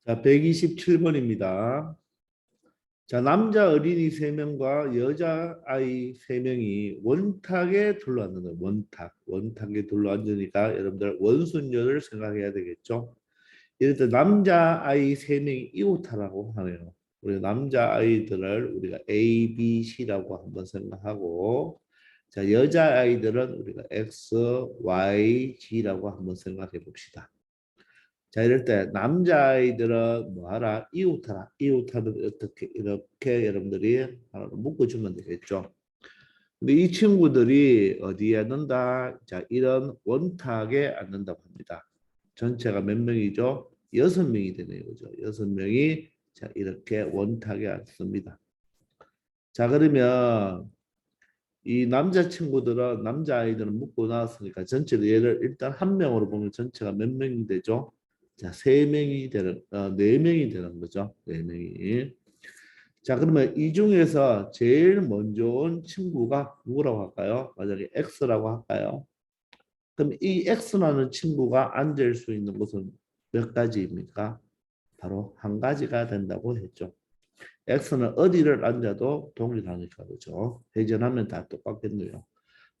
자, 127번입니다. 자, 남자 어린이 3명과 여자 아이 3명이 원탁에 둘러앉는 거예요. 원탁에 둘러앉으니까 여러분들 원순열을 생각해야 되겠죠. 예를 들어 남자 아이 3명이 이웃하라고 하네요. 우리 남자 아이들을 우리가 A, B, C라고 한번 생각하고, 자, 여자 아이들은 우리가 X, Y, G라고 한번 생각해 봅시다. 자, 이럴 때 남자아이들은 뭐 하라? 이웃하라. 이웃하는 어떻게 이렇게 여러분들이 하나 묶어주면 되겠죠. 근데 이 친구들이 어디에 앉는다? 자, 이런 원탁에 앉는다고 합니다. 전체가 몇 명이죠? 6명이 되네요. 그죠? 6명이 자, 이렇게 원탁에 앉습니다. 자, 그러면 이 남자친구들은 남자아이들은 묶고 나왔으니까 전체로 얘를 일단 한 명으로 보면 전체가 몇 명이 되죠? 자, 세 명이 되는, 네 명이 되는 거죠. 네 명이. 자, 그러면 이 중에서 제일 먼저 온 친구가 누구라고 할까요? 만약에 X라고 할까요? 그럼 이 X라는 친구가 앉을 수 있는 곳은 몇 가지입니까? 바로 한 가지가 된다고 했죠. X는 어디를 앉아도 동일하니까 그죠? 회전하면 다 똑같겠네요.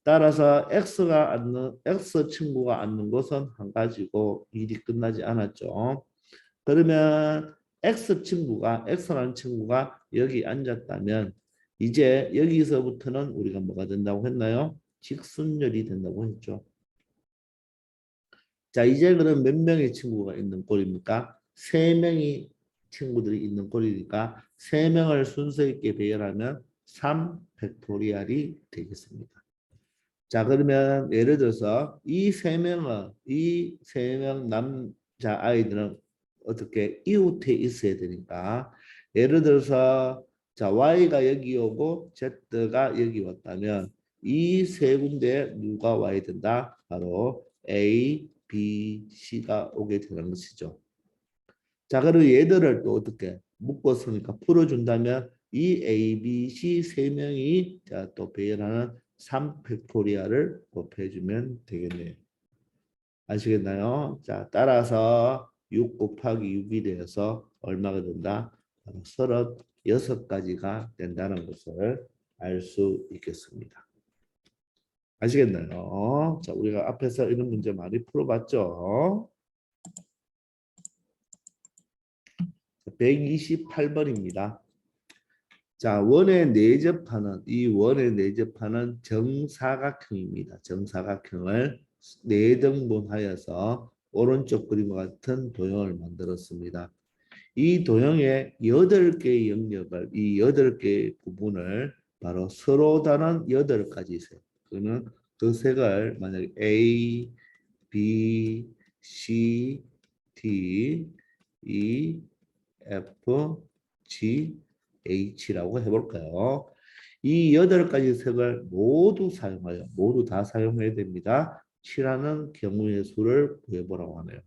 따라서 X 친구가 앉는 곳은 한 가지고 일이 끝나지 않았죠. 그러면 X라는 친구가 여기 앉았다면 이제 여기서부터는 우리가 뭐가 된다고 했나요? 직순열이 된다고 했죠. 자, 이제 그럼 몇 명의 친구가 있는 꼴입니까? 세 명이 친구들이 있는 꼴이니까 세 명을 순서 있게 배열하면 3 팩토리얼이 되겠습니다. 자, 그러면 예를 들어서 이 세 명 남자 아이들은 어떻게 이웃에 있어야 되니까 예를 들어서 자, Y가 여기 오고 Z가 여기 왔다면 이 세 군데에 누가 와야 된다? 바로 A, B, C가 오게 되는 것이죠. 자, 그리고 얘들을 또 어떻게 묶었으니까 풀어준다면 이 A, B, C 세 명이 자, 또 배열하는 3팩토리얼을 곱해주면 되겠네요. 아시겠나요? 자, 따라서 6 곱하기 6이 되어서 얼마가 된다? 36가지가 된다는 것을 알 수 있겠습니다. 아시겠나요? 자, 우리가 앞에서 이런 문제 많이 풀어봤죠? 128번입니다. 자, 원의 내접하는 정사각형입니다. 정사각형을 4등분하여서 오른쪽 그림과 같은 도형을 만들었습니다. 이 도형의 8개의 영역을, 이 8개의 부분을 바로 서로 다른 8가지 색, 그러면 그 색을 만약에 A, B, C, D, E, F, G, H라고 해볼까요? 이 8가지 색을 모두 다 사용해야 됩니다. 칠하는 경우의 수를 구해보라고 하네요.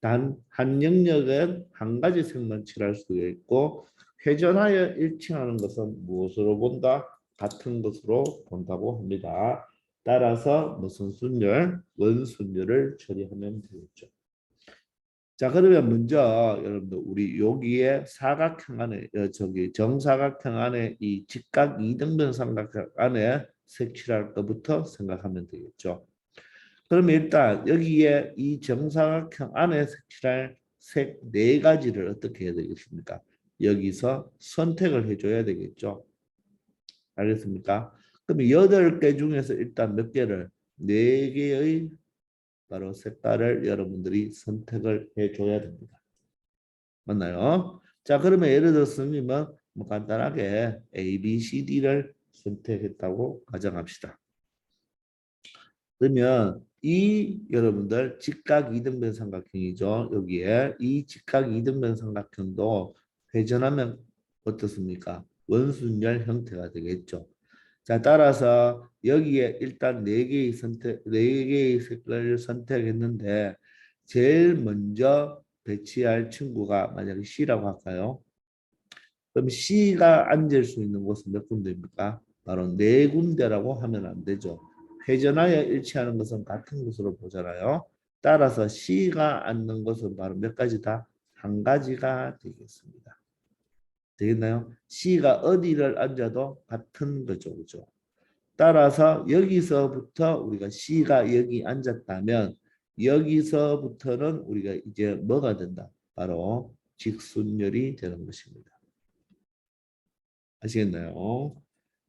단 한 영역은 한 가지 색만 칠할 수가 있고 회전하여 일칭하는 것은 무엇으로 본다? 같은 것으로 본다고 합니다. 따라서 무슨 순열? 원순열을 처리하면 되겠죠. 자, 그러면 먼저 여러분들 우리 여기에 사각형 안에 정사각형 안에 이 직각 이등변 삼각형 안에 색칠할 것부터 생각하면 되겠죠. 그러면 일단 여기에 이 정사각형 안에 색칠할 색 4가지를 어떻게 해야 되겠습니까? 여기서 선택을 해줘야 되겠죠. 알겠습니까? 그럼 8개 중에서 일단 몇 개를 4개의 바로 색깔을 여러분들이 선택을 해줘야 됩니다. 맞나요? 자, 그러면 예를 들었으면 뭐 간단하게 A, B, C, D를 선택했다고 가정합시다. 그러면 이 여러분들 직각 이등변 삼각형이죠. 여기에 이 직각 이등변 삼각형도 회전하면 어떻습니까? 원순열 형태가 되겠죠. 자, 따라서 여기에 일단 4개의 색깔을 선택했는데 제일 먼저 배치할 친구가 만약에 C라고 할까요? 그럼 C가 앉을 수 있는 곳은 몇 군데입니까? 바로 4군데라고 하면 안 되죠. 회전하여 일치하는 것은 같은 것으로 보잖아요. 따라서 C가 앉는 것은 바로 몇 가지다? 한 가지가 되겠습니다. 되겠나요? C가 어디를 앉아도 같은 거죠. 그죠? 따라서 여기서부터 우리가 C가 여기 앉았다면 여기서부터는 우리가 이제 뭐가 된다? 바로 직순열이 되는 것입니다. 아시겠나요?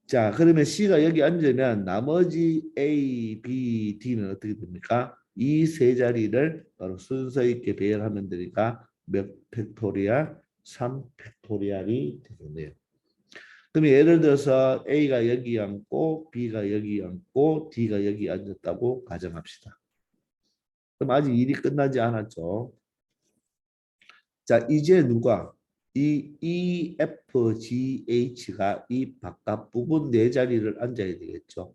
자, 그러면 C가 여기 앉으면 나머지 A, B, D는 어떻게 됩니까? 이 세 자리를 바로 순서 있게 배열하면 되니까 몇 팩토리얼? 3 팩토리얼이 되겠네요. 그럼 예를 들어서 A가 여기 앉고 B가 여기 앉고 D가 여기 앉았다고 가정합시다. 그럼 아직 일이 끝나지 않았죠. 자, 이제 누가 이 EFGH가 이 바깥 부분 네 자리를 앉아야 되겠죠.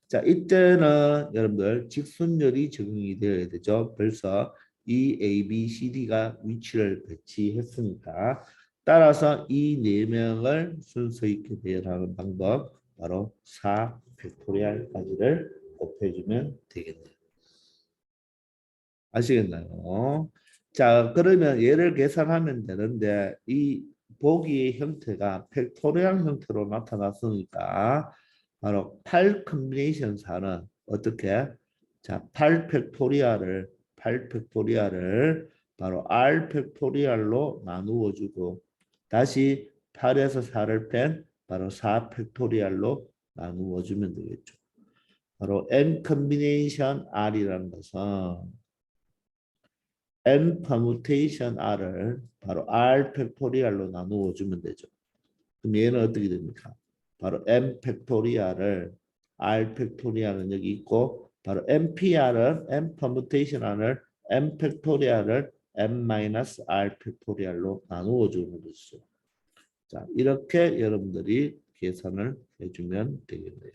자, 이때는 여러분들 직순열이 적용이 되어야 되죠. 벌써 이 A, B, C, D가 위치를 배치했으니까 따라서 이 네 명을 순서 있게 배열하는 방법 바로 4 팩토리얼까지를 곱해주면 되겠네요. 아시겠나요? 자, 그러면 얘를 계산하면 되는데 이 보기의 형태가 팩토리얼 형태로 나타났으니까 바로 8 컨비네이션 4는 어떻게? 자, 8 팩토리얼을 바로 R 팩토리얼로 나누어 주고 다시 8에서 4를 뺀 바로 4 팩토리얼로 나누어 주면 되겠죠. 바로 N 컨비네이션 R이라는 것은 n permutation r을 바로 r 팩토리얼로 나누어 주면 되죠. 그럼 얘는 어떻게 됩니까? 바로 n 팩토리얼을 r 팩토리얼은 여기 있고 바로 npr은 n permutation r을 n 팩토리얼을 n-r 팩토리얼로 나누어 주는 것이죠. 자, 이렇게 여러분들이 계산을 해주면 되겠네요.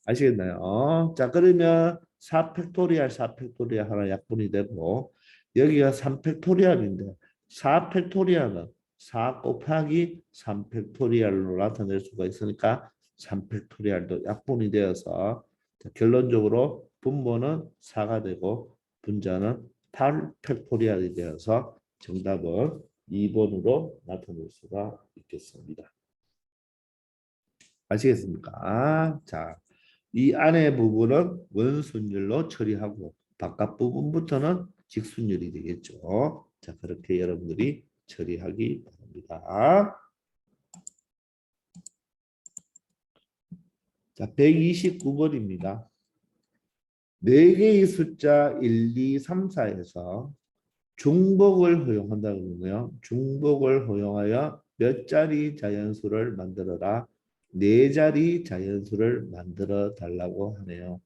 아시겠나요? 자, 그러면 4팩토리얼, 4팩토리얼 하나 약분이 되고 여기가 3팩토리얼인데 4팩토리얼은 4 곱하기 3팩토리얼로 나타낼 수가 있으니까 3팩토리얼도 약분이 되어서 자, 결론적으로 분모는 4가 되고 분자는 8팩토리얼이 되어서 정답은 2번으로 나타낼 수가 있겠습니다. 아시겠습니까? 자, 이 안의 부분은 원순율로 처리하고 바깥 부분부터는 직순율이 되겠죠. 자, 그렇게 여러분들이 처리하기 바랍니다. 자, 129번입니다. 4개의 숫자 1, 2, 3, 4에서 중복을 허용한다 그러네요. 중복을 허용하여 몇 자리 자연수를 만들어라. 4자리 자연수를 만들어 달라고 하네요.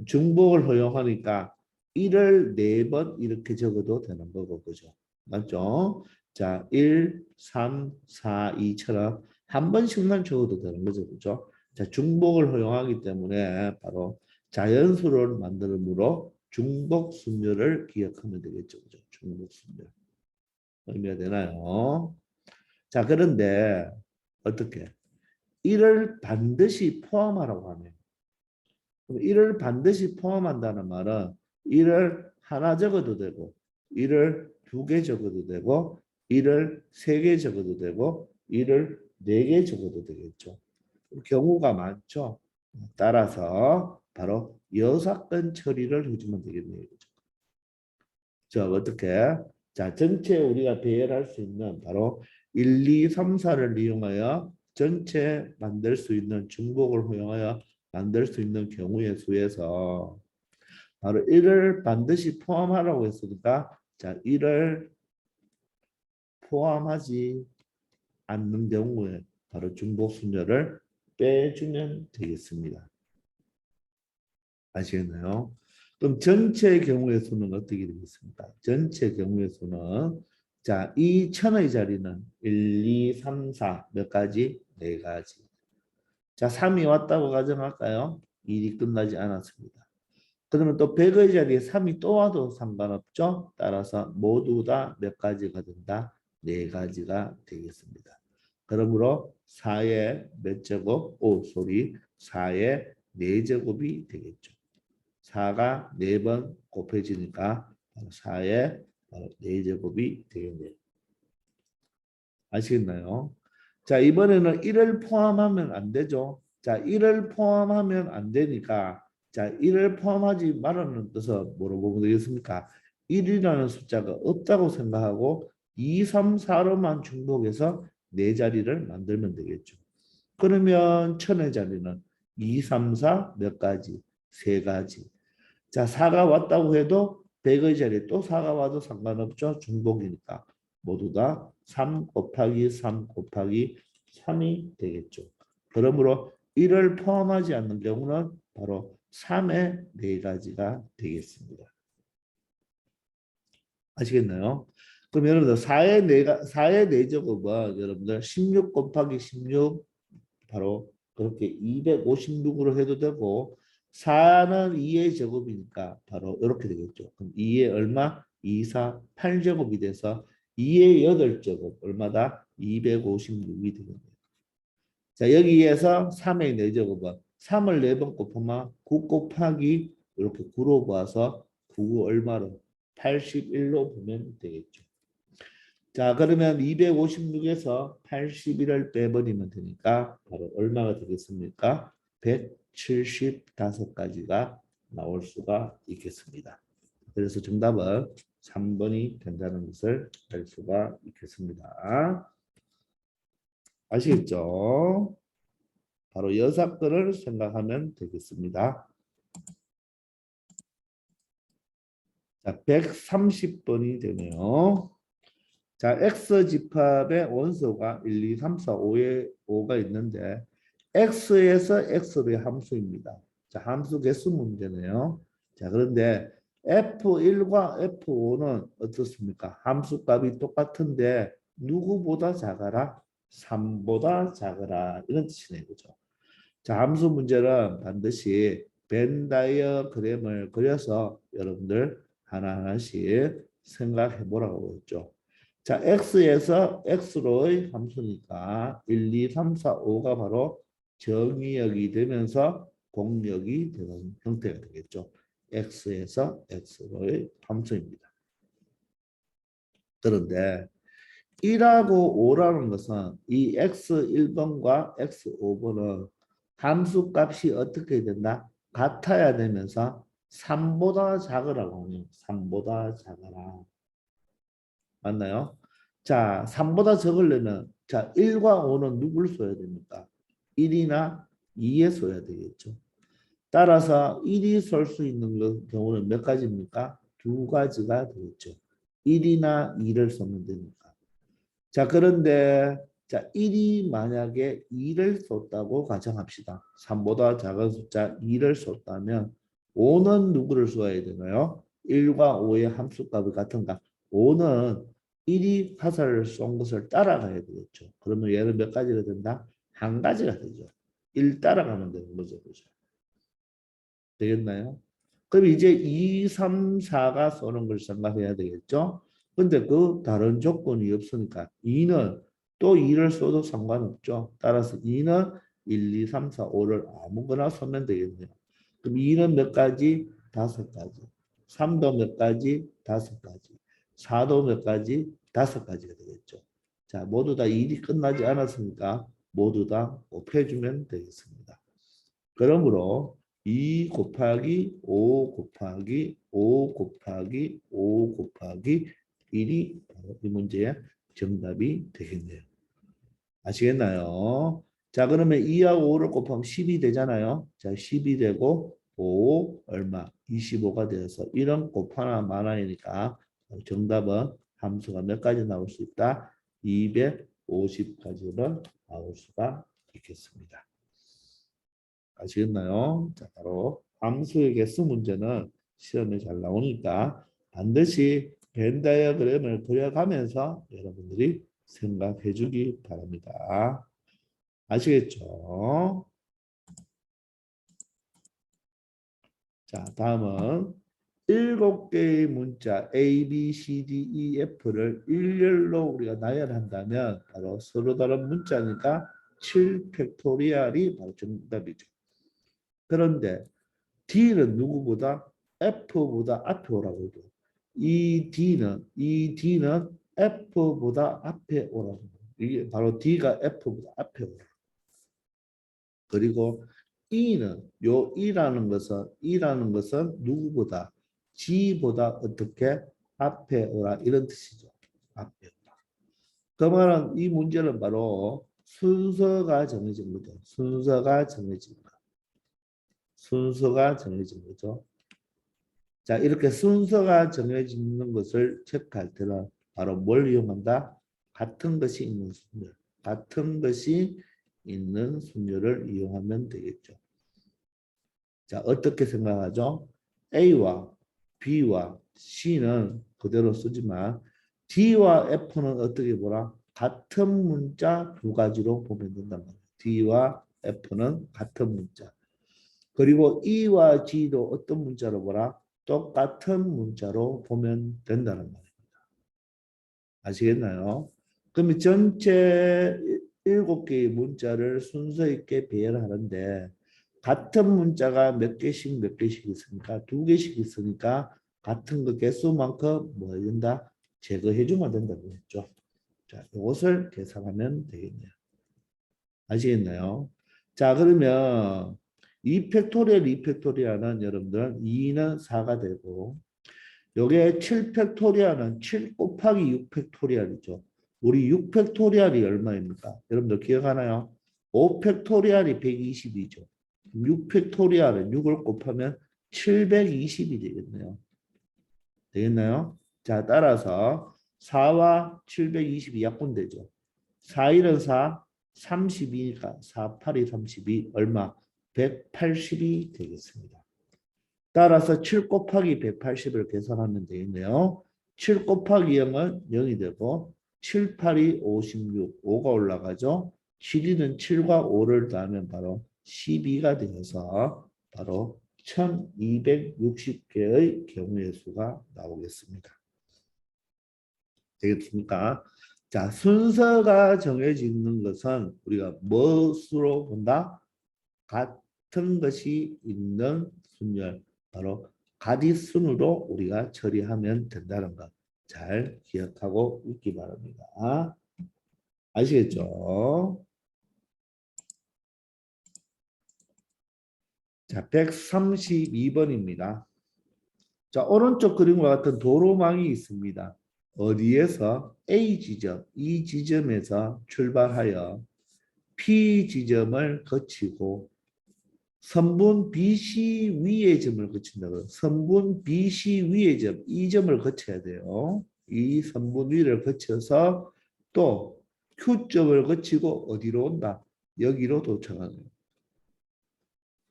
중복을 허용하니까 1을 4번 이렇게 적어도 되는 거고 그죠? 맞죠? 자, 1, 3, 4, 2처럼 한 번씩만 적어도 되는 거죠. 그죠? 자, 중복을 허용하기 때문에 바로 자연수를 만들므로 중복 순열을 기억하면 되겠죠. 그죠? 중복 순열. 의미가 되나요? 자, 그런데 어떻게? 1을 반드시 포함하라고 하네요. 1을 반드시 포함한다는 말은 1을 하나 적어도 되고 1을 2개 적어도 되고 1을 3개 적어도 되고 1을 4개 적어도 되겠죠. 경우가 많죠. 따라서 바로 여사건 처리를 해주면 되겠네요. 자, 어떻게? 자, 전체 우리가 배열할 수 있는 바로 1, 2, 3, 4를 이용하여 전체 만들 수 있는 중복을 허용하여 만들 수 있는 경우의 수에서 바로 1을 반드시 포함하라고 했으니까 자, 1을 포함하지 않는 경우에 바로 중복 순열을 빼주면 되겠습니다. 아시겠나요? 그럼 전체 경우의 수는 어떻게 되겠습니까? 전체 경우의 수는 자, 이 천의 자리는 1, 2, 3, 4 몇 가지? 4가지. 자, 3이 왔다고 가정할까요? 일이 끝나지 않았습니다. 그러면 또 100의 자리에 3이 또 와도 상관없죠? 따라서 모두 다 몇 가지가 된다? 4가지가 되겠습니다. 그러므로 4의 몇 제곱? 4의 4제곱이 되겠죠. 4가 4번 곱해지니까 4의 4제곱이 되겠네요. 아시겠나요? 자, 이번에는 1을 포함하면 안 되죠. 자, 1을 포함하면 안 되니까 자, 1을 포함하지 말라는 뜻은 뭐로 보면 되겠습니까? 1이라는 숫자가 없다고 생각하고 2, 3, 4로만 중복해서 네 자리를 만들면 되겠죠. 그러면 천의 자리는 2, 3, 4 몇 가지? 세 가지. 자, 4가 왔다고 해도 100의 자리에 또 4가 와도 상관없죠. 중복이니까. 모두 다 3 곱하기 3 곱하기 3이 되겠죠. 그러므로 1을 포함하지 않는 경우는 바로 3의 4가지가 되겠습니다. 아시겠나요? 그럼 여러분들 4의 4제곱은 여러분들 16 곱하기 16 바로 그렇게 256으로 해도 되고 4는 2의 제곱이니까 바로 이렇게 되겠죠. 그럼 2의 얼마? 2, 4, 8제곱이 돼서 2의 8제곱 얼마다? 256이 되겠네요. 자, 여기에서 3의 4제곱은 3을 4번 곱하면 9 곱하기 이렇게 9로 봐서 9 얼마로? 81로 보면 되겠죠. 자, 그러면 256에서 81을 빼버리면 되니까 바로 얼마가 되겠습니까? 175가지가 나올 수가 있겠습니다. 그래서 정답은 3번이 된다는 것을 알 수가 있겠습니다. 아시겠죠? 바로 여사건을 생각하면 되겠습니다. 자, 130번이 되네요. 자, x 집합의 원소가 1, 2, 3, 4, 5가 있는데 x에서 x의 함수입니다. 자, 함수 개수 문제네요. 자, 그런데 f1과 f5는 어떻습니까? 함수 값이 똑같은데 누구보다 작아라? 3보다 작아라. 이런 뜻이네요. 그죠? 자, 함수 문제는 반드시 벤 다이어그램을 그려서 여러분들 하나하나씩 생각해 보라고 했죠. 자, x에서 x로의 함수니까 1, 2, 3, 4, 5가 바로 정의역이 되면서 공역이 되는 형태가 되겠죠. x에서 x로의 함수입니다. 그런데 1하고 5라는 것은 이 x1번과 x5번은 함수값이 어떻게 된다? 같아야 되면서 3보다 작으라고 하네요. 3보다 작아라. 맞나요? 자, 3보다 적으려면 자, 1과 5는 누굴 써야 됩니까? 1이나 2에 써야 되겠죠. 따라서 1이 쏠 수 있는 경우는 몇 가지입니까? 두 가지가 되겠죠. 1이나 2를 쓰면 되니까. 자, 그런데 자, 1이 만약에 2를 쏟다고 가정합시다. 3보다 작은 숫자 2를 쏟다면 5는 누구를 써야 되나요? 1과 5의 함수값이 같은가? 5는 1이 화살을 쏜 것을 따라가야 되겠죠. 그러면 얘는 몇 가지가 된다? 한 가지가 되죠. 1 따라가면 되는 거죠. 그죠? 되겠나요? 그럼 이제 2, 3, 4가 쏘는 걸 생각해야 되겠죠? 근데 그 다른 조건이 없으니까 2는 또 2를 써도 상관없죠. 따라서 2는 1, 2, 3, 4, 5를 아무거나 쏘면 되겠네요. 그럼 2는 몇 가지? 5가지. 3도 몇 가지? 5가지. 4도 몇 가지? 5가지가 되겠죠. 자, 모두 다 일이 끝나지 않았으니까 모두 다 곱해주면 되겠습니다. 그러므로 2 곱하기 5 곱하기 5 곱하기 5 곱하기 1이 바로 이 문제의 정답이 되겠네요. 아시겠나요? 자, 그러면 2하고 5를 곱하면 10이 되잖아요. 자, 10이 되고 5 얼마? 25가 되어서 이런 곱하나 마나이니까 정답은 함수가 몇 가지 나올 수 있다? 250가지로 나올 수가 있겠습니다. 아시겠나요? 자, 바로 함수의 개수 문제는 시험에 잘 나오니까 반드시 벤 다이어그램을 그려가면서 여러분들이 생각해 주기 바랍니다. 아시겠죠? 자, 다음은 7개의 문자 A, B, C, D, E, F를 일렬로 우리가 나열한다면 바로 서로 다른 문자니까 7팩토리얼이 바로 정답이죠. 그런데 D는 누구보다 F보다 앞에 오라고 해도 이 D는 F보다 앞에 오라는 거예요. 이게 바로 D가 F보다 앞에 오라. 그리고 요 E라는 것은 누구보다 G보다 어떻게 앞에 오라 이런 뜻이죠. 앞에 오라. 그 말은 이 문제는 바로 순서가 정해진 거죠. 순서가 정해진 거. 순서가 정해진 거죠. 자, 이렇게 순서가 정해지는 것을 체크할 때는 바로 뭘 이용한다? 같은 것이 있는 순열. 같은 것이 있는 순열을 이용하면 되겠죠. 자, 어떻게 생각하죠? A와 B와 C는 그대로 쓰지만 D와 F는 어떻게 보라? 같은 문자 두 가지로 보면 된단 말이에요. D와 F는 같은 문자. 그리고 E와 G도 어떤 문자로 보라? 똑같은 문자로 보면 된다는 말입니다. 아시겠나요? 그러면 전체 7개의 문자를 순서 있게 배열하는데 같은 문자가 몇 개씩 있으니까 2개씩 있으니까 같은 그 개수만큼 뭐 된다? 제거해 주면 된다고 했죠. 자, 이것을 계산하면 되겠네요. 아시겠나요? 자, 그러면 2팩토리얼은 여러분들 2는 4가 되고 요게 7팩토리얼은 7 곱하기 6팩토리얼이죠. 우리 6팩토리얼이 얼마입니까? 여러분들 기억하나요? 5팩토리얼이 120이죠. 6팩토리얼은 6을 곱하면 720이 되겠네요. 되겠나요? 자, 따라서 4와 720이 약분되죠. 4, 1은 4, 32니까 4, 8이 32, 얼마? 180이 되겠습니다. 따라서 7 곱하기 180을 계산하면 되겠네요. 7 곱하기 0은 0이 되고 7, 8이 56, 5가 올라가죠. 7, 2는 7과 5를 더하면 바로 12가 되어서 바로 1260개의 경우의 수가 나오겠습니다. 되겠습니까? 자, 순서가 정해지는 것은 우리가 무엇으로 본다? 같은 것이 있는 순열, 바로 가디순으로 우리가 처리하면 된다는 것 잘 기억하고 있기 바랍니다. 아시겠죠? 자, 132번입니다. 자, 오른쪽 그림과 같은 도로망이 있습니다. 어디에서 A 지점, 이 지점에서 출발하여 P 지점을 거치고 선분 BC 위의 점을 거친다고요. 선분 BC 위의 점, 이 점을 거쳐야 돼요. 이 선분 위를 거쳐서 또 Q점을 거치고 어디로 온다? 여기로 도착하는 거예요.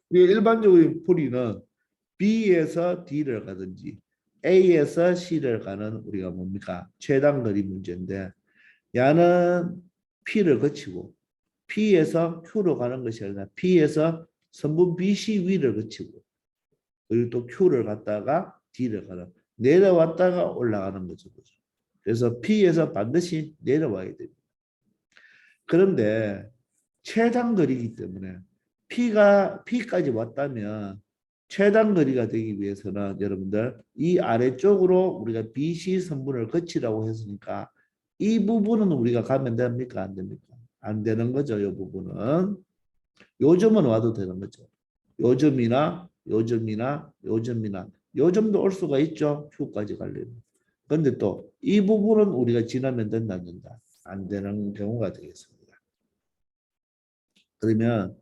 우리가 일반적인 풀이는 B에서 D를 가든지 A에서 C를 가는 우리가 뭡니까? 최단거리 문제인데 야는 P를 거치고 P에서 Q로 가는 것이 아니라 P에서 선분 BC 위를 거치고 그리고 또 Q를 갔다가 D를 가는 내려왔다가 올라가는 거죠. 그래서 P에서 반드시 내려와야 됩니다. 그런데 최단거리이기 때문에 P까지 왔다면 최단거리가 되기 위해서는 여러분들 이 아래쪽으로 우리가 BC 선분을 거치라고 했으니까 이 부분은 우리가 가면 됩니까? 안 됩니까? 안 되는 거죠. 이 부분은. 요점은 와도 되는 거죠. 요점도 올 수가 있죠. Q까지 가려면. 그런데 또 이 부분은 우리가 지나면 된다 안 된다. 안 되는 경우가 되겠습니다. 그러면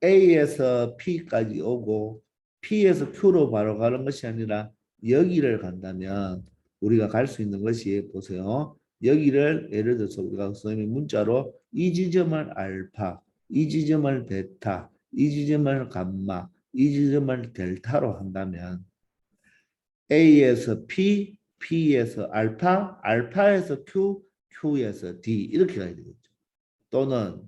A에서 P까지 오고 P에서 Q로 바로 가는 것이 아니라 여기를 간다면 우리가 갈 수 있는 것이 보세요. 여기를 예를 들어서 우리가 선생님이 문자로 이 지점을 알파, 이 지점을 베타, 이 지점을 감마, 이 지점을 델타로 한다면 A에서 P, P에서 알파, 알파에서 Q, Q에서 D 이렇게 가야 되겠죠. 또는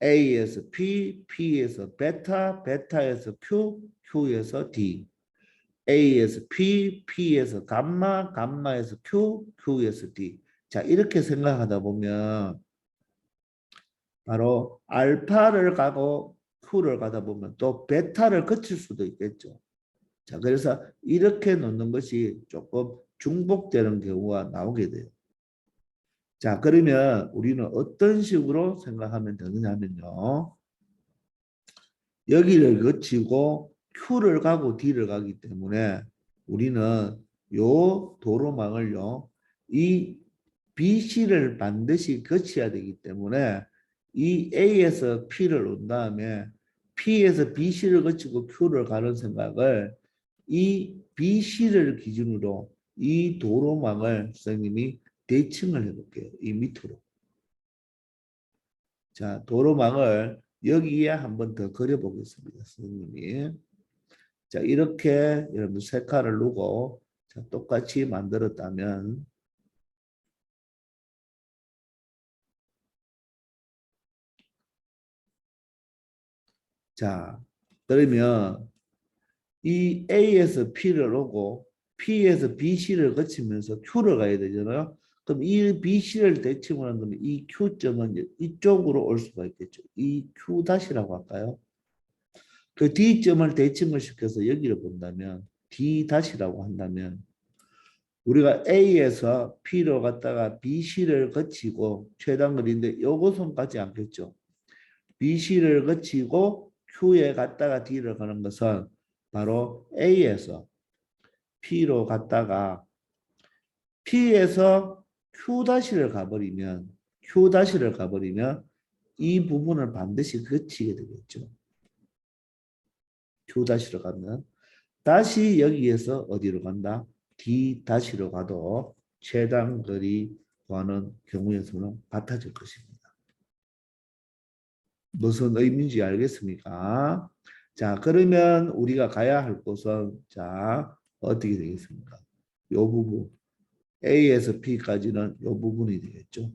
A에서 P, P에서 베타, 베타에서 Q, Q에서 D, A에서 P, P에서 감마, 감마에서 Q, Q에서 D. 자, 이렇게 생각하다 보면 바로 알파를 가고 Q를 가다 보면 또 베타를 거칠 수도 있겠죠. 자, 그래서 이렇게 놓는 것이 조금 중복되는 경우가 나오게 돼요. 자, 그러면 우리는 어떤 식으로 생각하면 되느냐 하면요. 여기를 거치고 Q를 가고 D를 가기 때문에 우리는 요 도로망을요. 이 BC를 반드시 거쳐야 되기 때문에 이 A에서 P를 온 다음에 P에서 BC를 거치고 Q를 가는 생각을 이 BC를 기준으로 이 도로망을 선생님이 대칭을 해볼게요. 이 밑으로. 자, 도로망을 여기에 한번 더 그려보겠습니다. 선생님이. 자, 이렇게 여러분 색깔을 놓고 자, 똑같이 만들었다면 자, 그러면 이 A에서 P를 오고 P에서 BC를 거치면서 Q를 가야 되잖아요. 그럼 이 BC를 대칭을 하는 거면 이 Q점은 이쪽으로 올 수가 있겠죠. 이 Q 다시라고 할까요? 그 D점을 대칭을 시켜서 여기를 본다면 D 다시라고 한다면 우리가 A에서 P로 갔다가 BC를 거치고 최단거리인데 요것은 가지 않겠죠. BC를 거치고 Q에 갔다가 D를 가는 것은 바로 A에서 P로 갔다가 P에서 Q-를 가버리면 Q-를 가버리면 이 부분을 반드시 거치게 되겠죠. Q-로 가면 다시 여기에서 어디로 간다? D-로 가도 최단 거리와는 경우에서는 같아질 것입니다. 무슨 의미인지 알겠습니까? 자, 그러면 우리가 가야 할 곳은 자, 어떻게 되겠습니까? 요 부분. A에서 P까지는 요 부분이 되겠죠.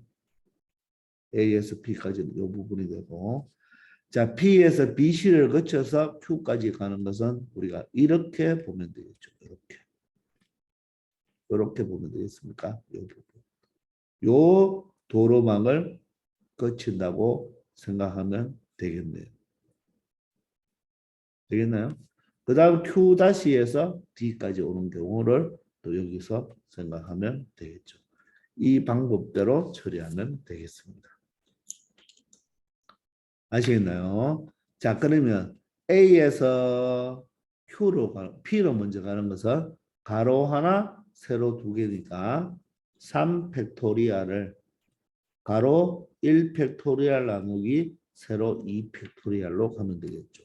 A에서 P까지는 요 부분이 되고 자, P에서 BC를 거쳐서 Q까지 가는 것은 우리가 이렇게 보면 되겠죠. 이렇게 보면 되겠습니까? 요 부분. 요 도로망을 거친다고 생각하면 되겠네요. 되겠나요? 그 다음 Q-에서 D까지 오는 경우를 또 여기서 생각하면 되겠죠. 이 방법대로 처리하면 되겠습니다. 아시겠나요? 자, 그러면 A에서 P로 먼저 가는 것은 가로 하나, 세로 두 개니까 3팩토리얼을 가로 1팩토리얼 나누기 세로 2팩토리얼로 가면 되겠죠.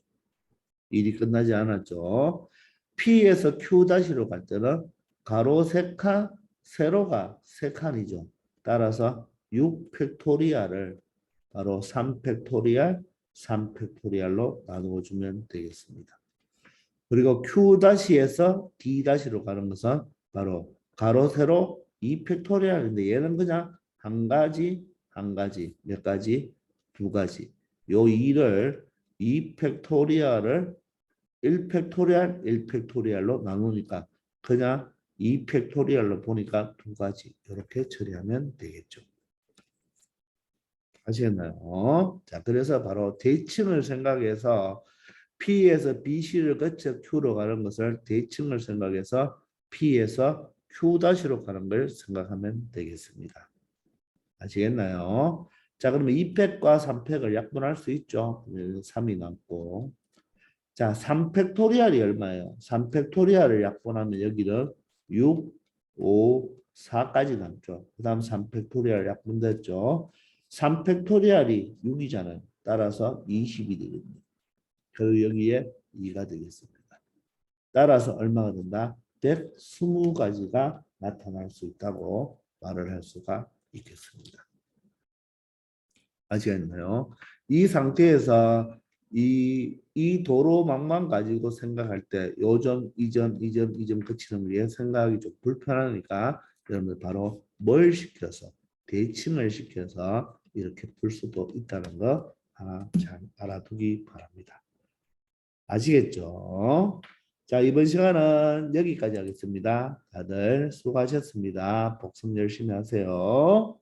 일이 끝나지 않았죠. P에서 Q-로 갈 때는 가로 3칸, 세로가 3칸이죠. 따라서 6팩토리얼을 바로 3팩토리얼, 3팩토리얼로 나누어 주면 되겠습니다. 그리고 Q-에서 D-로 가는 것은 바로 가로, 세로 2팩토리얼인데 얘는 그냥 한 가지, 몇 가지, 두 가지. 요 2를 2팩토리얼을 1팩토리얼, 1팩토리얼로 나누니까 그냥 2팩토리얼로 보니까 두 가지 이렇게 처리하면 되겠죠. 아시겠나요? 자, 그래서 바로 대칭을 생각해서 P에서 BC를 거쳐 Q로 가는 것을 대칭을 생각해서 P에서 Q-로 가는 걸 생각하면 되겠습니다. 아시겠나요? 자, 그러면 2팩과 3팩을 약분할 수 있죠. 3이 남고. 자, 3팩토리얼이 얼마예요? 3팩토리얼을 약분하면 여기는 6, 5, 4까지 남죠. 그 다음 3팩토리얼 약분됐죠. 3팩토리얼이 6이잖아요. 따라서 20이 되거든요. 그리고 여기에 2가 되겠습니다. 따라서 얼마가 된다? 120가지가 나타날 수 있다고 말을 할 수가 있겠습니다. 아시겠나요? 이 상태에서 이 도로망만 가지고 생각할 때 요점, 이점 거치는 게 생각이 좀 불편하니까 여러분들 바로 뭘 시켜서 대칭을 시켜서 이렇게 풀 수도 있다는 거 하나 잘 알아두기 바랍니다. 아시겠죠? 자, 이번 시간은 여기까지 하겠습니다. 다들 수고하셨습니다. 복습 열심히 하세요.